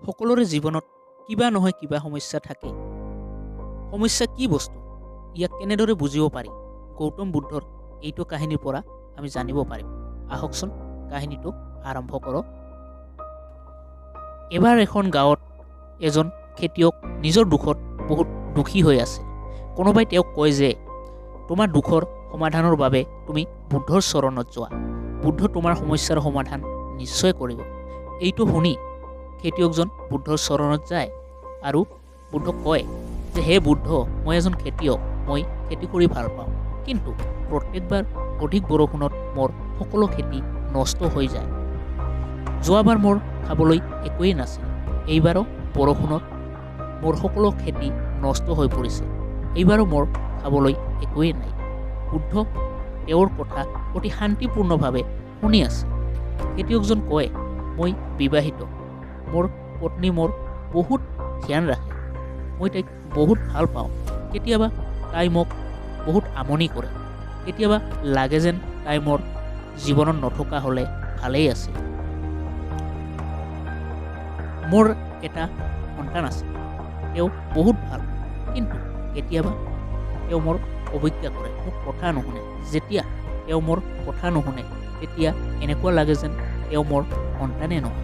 সকলোৰে জীৱনত কিবা নহয় কিবা সমস্যা থাকে। সমস্যা কি বস্তু, ইয়াক কেনেদৰে বুজিব পাৰি, গৌতম বুদ্ধৰ এইটো কাহিনীৰ পৰা আমি জানিব পাৰিম। আহকচোন কাহিনীটো আৰম্ভ কৰোঁ। এবাৰ এখন গাঁৱত এজন খেতিয়ক নিজৰ দুখত বহুত দুখী হৈ আছে। কোনোবাই তেওঁক কয় যে তোমাৰ দুখৰ সমাধানৰ বাবে তুমি বুদ্ধৰ চৰণত যোৱা, বুদ্ধ তোমাৰ সমস্যাৰ সমাধান নিশ্চয় কৰিব। এইটো শুনি খেতিয়কজন বুদ্ধৰ চৰণত যায় আৰু বুদ্ধক কয় যে হে বুদ্ধ, মই এজন খেতিয়ক, মই খেতি কৰি ভাল পাওঁ, কিন্তু প্ৰত্যেকবাৰ অধিক বৰষুণত মোৰ সকলো খেতি নষ্ট হৈ যায়। যোৱাবাৰ মোৰ খাবলৈ একোৱেই নাছিল, এইবাৰো বৰষুণত মোৰ সকলো খেতি নষ্ট হৈ পৰিছে, এইবাৰো মোৰ খাবলৈ একোৱেই নাই। বুদ্ধ তেওঁৰ কথা অতি শান্তিপূৰ্ণভাৱে শুনি আছে। খেতিয়কজন কয়, মই বিবাহিত, মোৰ পত্নী মোৰ বহুত ধ্যান ৰাখে, মই তাইক বহুত ভাল পাওঁ। কেতিয়াবা তাই মোক বহুত আমনি কৰে, কেতিয়াবা লাগে যেন তাই মোৰ জীৱনত নথকা হ'লে ভালেই আছিল। মোৰ এটা সন্তান আছে, তেওঁ বহুত ভাল, কিন্তু কেতিয়াবা তেওঁ মোৰ অৱজ্ঞা কৰে, মোক কথা নুশুনে। যেতিয়া তেওঁ মোৰ কথা নুশুনে তেতিয়া এনেকুৱা লাগে যেন তেওঁ মোৰ সন্তানেই নহয়।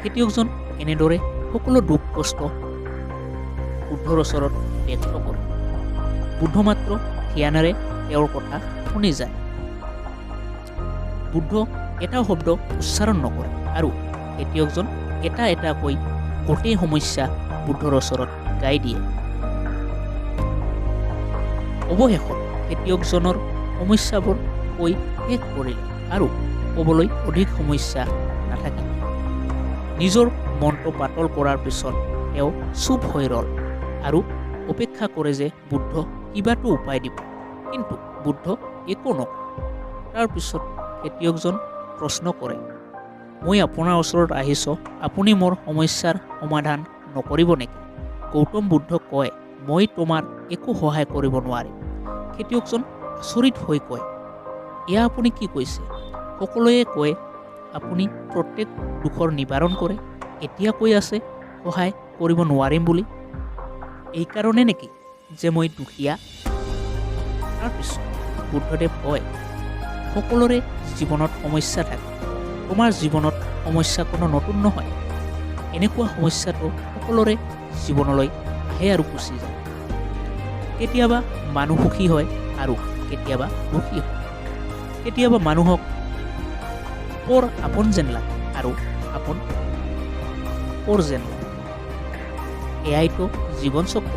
খেতিয়কজন এনেদৰে সকলো দুখ কষ্ট বুদ্ধৰ ওচৰত ব্যক্ত কৰে। বুদ্ধ মাত্ৰ ধ্যানেৰে তেওঁৰ কথা শুনি যায়। বুদ্ধ এটা শব্দ উচ্চাৰণ নকৰে আৰু খেতিয়কজন এটা এটাকৈ গোটেই সমস্যা বুদ্ধৰ ওচৰত গাই দিয়ে। অৱশেষত খেতিয়কজনৰ সমস্যাবোৰ কৈ শেষ কৰিলে আৰু ক'বলৈ অধিক সমস্যা নাথাকিল। নিজৰ মনটো পাতল কৰাৰ পিছত তেওঁ চুপ হৈ ৰ'ল আৰু অপেক্ষা কৰে যে বুদ্ধ কিবাটো উপায় দিব, কিন্তু বুদ্ধ একো নকয়। তাৰপিছত খেতিয়কজন প্ৰশ্ন কৰে, মই আপোনাৰ ওচৰত আহিছোঁ, আপুনি মোৰ সমস্যাৰ সমাধান নকৰিব নেকি? গৌতম বুদ্ধ কয়, মই তোমাৰ একো সহায় কৰিব নোৱাৰিম। খেতিয়কজন আচৰিত হৈ কয়, এয়া আপুনি কি কৈছে? সকলোৱে কয় আপুনি প্ৰত্যেক দুখৰ নিবাৰণ কৰে, এতিয়া কৈ আছে সহায় কৰিব নোৱাৰিম বুলি। এইকাৰণে নেকি যে মই দুখীয়া? তাৰপিছত বুদ্ধদেৱ কয়, সকলোৰে জীৱনত সমস্যা থাকে, তোমাৰ জীৱনত সমস্যা কোনো নতুন নহয়। এনেকুৱা সমস্যাটো সকলোৰে জীৱনলৈ আহে আৰু গুচি যায়। কেতিয়াবা মানুহ সুখী হয় আৰু কেতিয়াবা দুখী হয়। কেতিয়াবা মানুহক পৰ আপোন যেন লাগে আৰু আপোন পৰ যেন লাগে। এয়াইতো জীৱন চক্ৰ,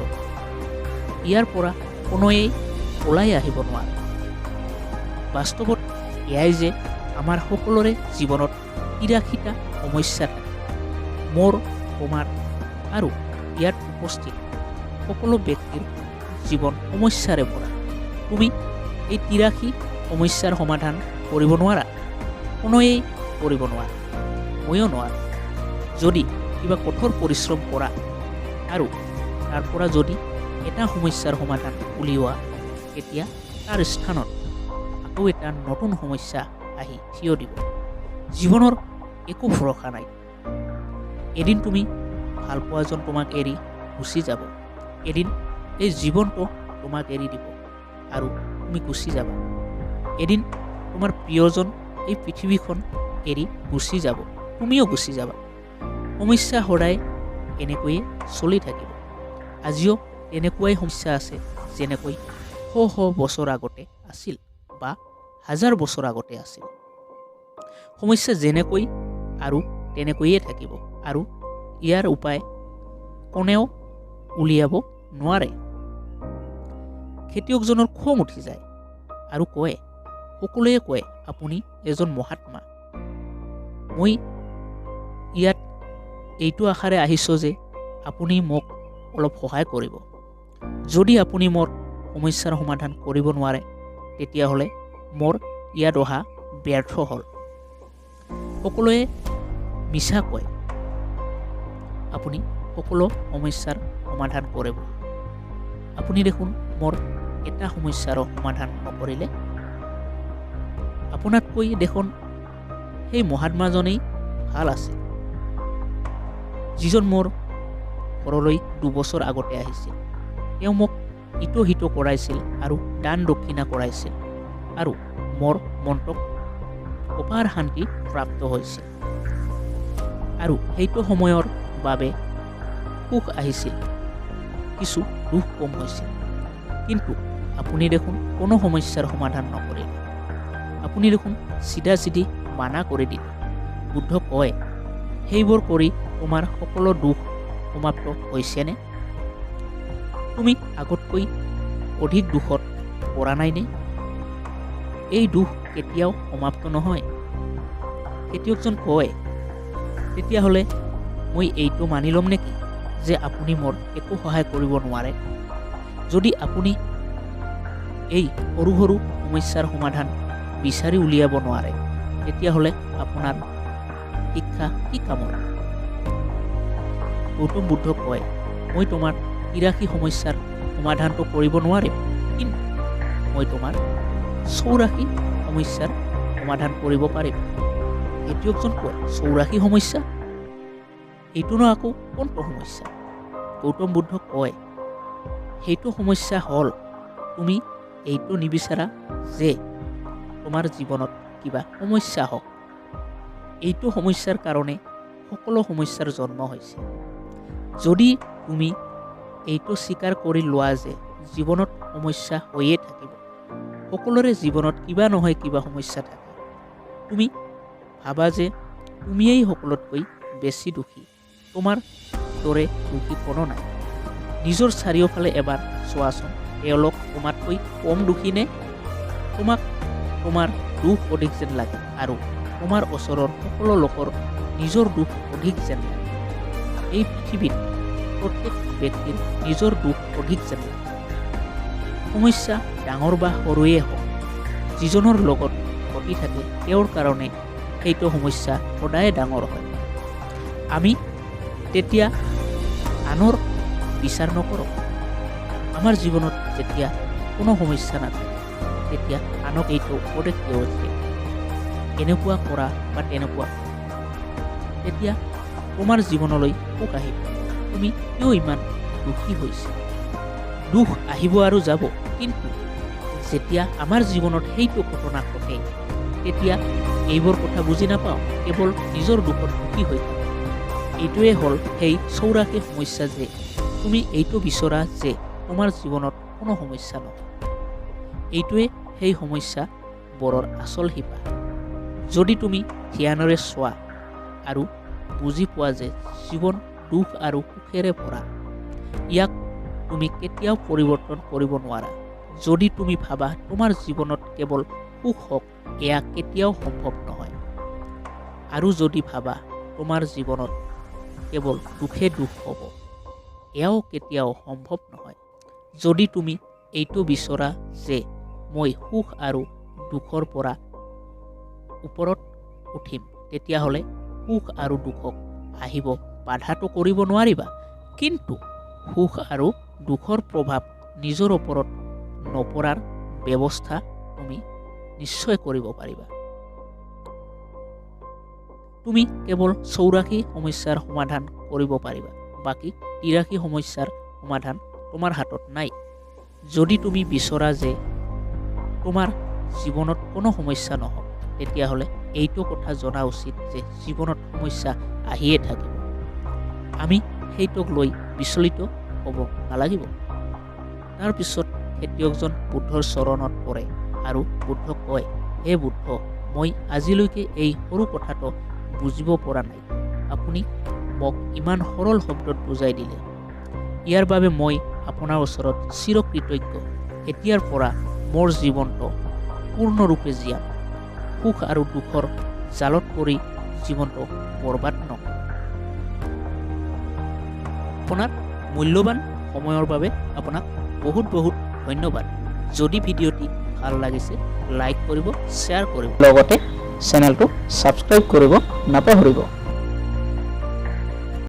ইয়াৰ পৰা কোনোৱেই ওলাই আহিব নোৱাৰে। বাস্তৱত এয়াই যে আমাৰ সকলোৰে জীৱনত ৮৩টা সমস্যা থাকে। মোৰ, তোমাৰ আৰু ইয়াত উপস্থিত সকলো ব্যক্তিৰ জীৱন সমস্যাৰে ভৰা। তুমি এই ৮৩ সমস্যাৰ সমাধান কৰিব নোৱাৰা, কোনোৱেই কৰিব নোৱাৰে, ময়ো নোৱাৰো। যদি কিবা কঠোৰ পৰিশ্ৰম কৰা আৰু তাৰ পৰা যদি এটা সমস্যাৰ সমাধান উলিওৱা, তেতিয়া তাৰ স্থানত আকৌ এটা নতুন সমস্যা আহি থিয় দিব। জীৱনৰ একো ভৰসা নাই। এদিন তুমি ভালপোৱাজন তোমাক এৰি গুচি যাব, এদিন এই জীৱনটো তোমাক এৰি দিব আৰু তুমি গুচি যাবা। এদিন তোমাৰ প্ৰিয়জন এই পৃথিৱীখন এৰি গুচি যাব, তুমিও গুচি যাবা। সমস্যা সদায় এনেকৈয়ে চলি থাকিব। আজিও তেনেকুৱাই সমস্যা আছে, যেনেকৈ শ শ বছৰ আগতে আছিল বা হাজাৰ বছৰ আগতে আছিল। সমস্যা যেনেকৈ আৰু তেনেকৈয়ে থাকিব আৰু ইয়াৰ উপায় কোনেও উলিয়াব নোৱাৰে। খেতিয়কজনৰ খং উঠি যায় আৰু কয়, সকলোৱে কয় আপুনি এজন মহাত্মা, মই ইয়াত এইটো আশাৰে আহিছোঁ যে আপুনি মোক অলপ সহায় কৰিব। যদি আপুনি মোৰ সমস্যাৰ সমাধান কৰিব নোৱাৰে, তেতিয়াহ'লে মোৰ ইয়াত অহা ব্যৰ্থ হ'ল। সকলোৱে মিছা কয় আপুনি সকলো সমস্যাৰ সমাধান কৰে বুলি। আপুনি দেখোন মোৰ এটা সমস্যাৰো সমাধান নকৰিলে। আপোনাতকৈ দেখোন সেই মহাত্মাজনেই ভাল আছিল। যিজন মোৰ ঘৰলৈ 2 বছৰ আগতে আহিছিল। তেওঁ মোক ইটো সিটো কৰাইছিল আৰু দান দক্ষিণা কৰাইছিল আৰু মোৰ মনটোক অপাৰ শান্তি প্ৰাপ্ত হৈছিল আৰু সেইটো সময়ৰ বাবে সুখ আহিছিল, কিছু দুখ কম হৈছিল। কিন্তু আপুনি দেখোন কোনো সমস্যাৰ সমাধান নকৰিলে, আপুনি দেখোন চিধা চিধি মানা কৰি দিলে। বুদ্ধ কয়, সেইবোৰ কৰি তোমাৰ সকলো দুখ সমাপ্ত হৈছেনে? তুমি আগতকৈ অধিক দুখত পৰা নাইনে? এই দুখ কেতিয়াও সমাপ্ত নহয়। খেতিয়কজন কয়, তেতিয়াহ'লে মই এইটো মানি ল'ম নেকি যে আপুনি মোৰ একো সহায় কৰিব নোৱাৰে? যদি আপুনি এই সৰু সৰু সমস্যাৰ সমাধান বিচাৰি উলিয়াব নোৱাৰে, তেতিয়াহ'লে আপোনাৰ শিক্ষা কি কামৰ? গৌতম বুদ্ধ কয়, মই তোমাৰ 83 সমস্যাৰ সমাধানটো কৰিব নোৱাৰিম, কিন্তু মই তোমাৰ 84 সমস্যাৰ সমাধান কৰিব পাৰিম। খেতিয়কজন কয়, 84 সমস্যা? এইটোনো আকৌ কোনটো সমস্যা? গৌতম বুদ্ধ কয়, সেইটো সমস্যা হ'ল তুমি এইটো নিবিচাৰা যে তোমাৰ জীৱনত কিবা সমস্যা হওক। এইটো সমস্যাৰ কাৰণে সকলো সমস্যাৰ জন্ম হৈছে। যদি তুমি এইটো স্বীকাৰ কৰি লোৱা যে জীৱনত সমস্যা হৈয়ে থাকিব, সকলোৰে জীৱনত কিবা নহয় কিবা সমস্যা থাকে, তুমি ভাবা যে তুমিয়েই সকলোতকৈ বেছি দুখী, তোমাৰ দৰে দুখী কোনো নাই। নিজৰ চাৰিওফালে এবাৰ চোৱাচোন, তেওঁলোক তোমাতকৈ কম দুখী নে? তোমাক তোমাৰ দুখ অধিক যেন লাগে আৰু তোমাৰ ওচৰৰ সকলো লোকৰ নিজৰ দুখ অধিক যেন লাগে। এই পৃথিৱীত প্ৰত্যেক ব্যক্তিৰ নিজৰ দুখ অধিক যেন লাগে। সমস্যা ডাঙৰ বা সৰুৱে হওক, যিজনৰ লগত ঘটি থাকে তেওঁৰ কাৰণে সেইটো সমস্যা সদায় ডাঙৰ হয়। আমি তেতিয়া আনৰ বিচাৰ নকৰোঁ। আমাৰ জীৱনত যেতিয়া কোনো সমস্যা নাথাকে, তেতিয়া আনক এইটো উপদেশ দিওঁ যে এনেকুৱা কৰা বা তেনেকুৱা কৰা, তেতিয়া তোমাৰ জীৱনলৈ সুখ আহিব। তুমি কিয় ইমান দুখী হৈছে? দুখ আহিব আৰু যাব, কিন্তু যেতিয়া আমাৰ জীৱনত সেইটো ঘটনা ঘটে, তেতিয়া এইবোৰ কথা বুজি নাপাওঁ, কেৱল নিজৰ দুখত দুখী হৈ থাকে। এইটোৱে হ'ল সেই 84 সমস্যা যে তুমি এইটো বিচৰা যে তোমাৰ জীৱনত কোনো সমস্যা নহয়। এইটোৱে সেই সমস্যা বোৰৰ আচল শিপা। যদি তুমি ধ্যানেৰে চোৱা আৰু বুজি পোৱা যে জীৱন দুখ আৰু সুখেৰে ভৰা, ইয়াক তুমি কেতিয়াও পৰিৱৰ্তন কৰিব নোৱাৰা। যদি তুমি ভাবা তোমাৰ জীৱনত কেৱল সুখ হওক, এয়া কেতিয়াও সম্ভৱ নহয়। আৰু যদি ভাবা তোমাৰ জীৱনত কেৱল দুখে দুখ হ'ব, এয়াও কেতিয়াও সম্ভৱ নহয়। যদি তুমি এইটো বিচৰা যে মই সুখ আৰু দুখৰ পৰা ওপৰত উঠিম, তেতিয়াহ'লে সুখ আৰু দুখক আহিব বাধাটো কৰিব নোৱাৰিবা, কিন্তু সুখ আৰু দুখৰ প্ৰভাৱ নিজৰ ওপৰত নপৰাৰ ব্যৱস্থা তুমি নিশ্চয় কৰিব পাৰিবা। তুমি কেৱল 84 সমস্যাৰ সমাধান কৰিব পাৰিবা, বাকী 83 সমস্যাৰ সমাধান তোমাৰ হাতত নাই। যদি তুমি বিচৰা যে তোমাৰ জীৱনত কোনো সমস্যা নহওক, তেতিয়াহ'লে এইটো কথা জনা উচিত যে জীৱনত সমস্যা আহিয়ে থাকিব। আমি সেইটোক লৈ বিচলিত হ'ব নালাগিব। তাৰপিছত খেতিয়কজন বুদ্ধৰ চৰণত পৰে আৰু বুদ্ধ কয়, হে বুদ্ধ, মই আজিলৈকে এই সৰু কথাটো বুজিব পৰা নাই। আপুনি মোক ইমান সৰল শব্দত বুজাই দিলে। ইয়াৰ বাবে মই আপোনাৰ ওচৰত চিৰকৃতজ্ঞ। এতিয়াৰ পৰা মোৰ জীৱনটো পূৰ্ণৰূপে জীয়াম। সুখ আৰু দুখৰ জালত পৰি জীৱনটো বৰবাদ নকৰোঁ। আপোনাৰ মূল্যৱান সময়ৰ বাবে আপোনাক বহুত বহুত ধন্যবাদ। যদি ভিডিঅ'টি ভাল লাগিছে, লাইক কৰিব, শ্বেয়াৰ কৰিব, লগতে চেনেলটো ছাবস্ক্ৰাইব কৰিব নাপাহৰিব।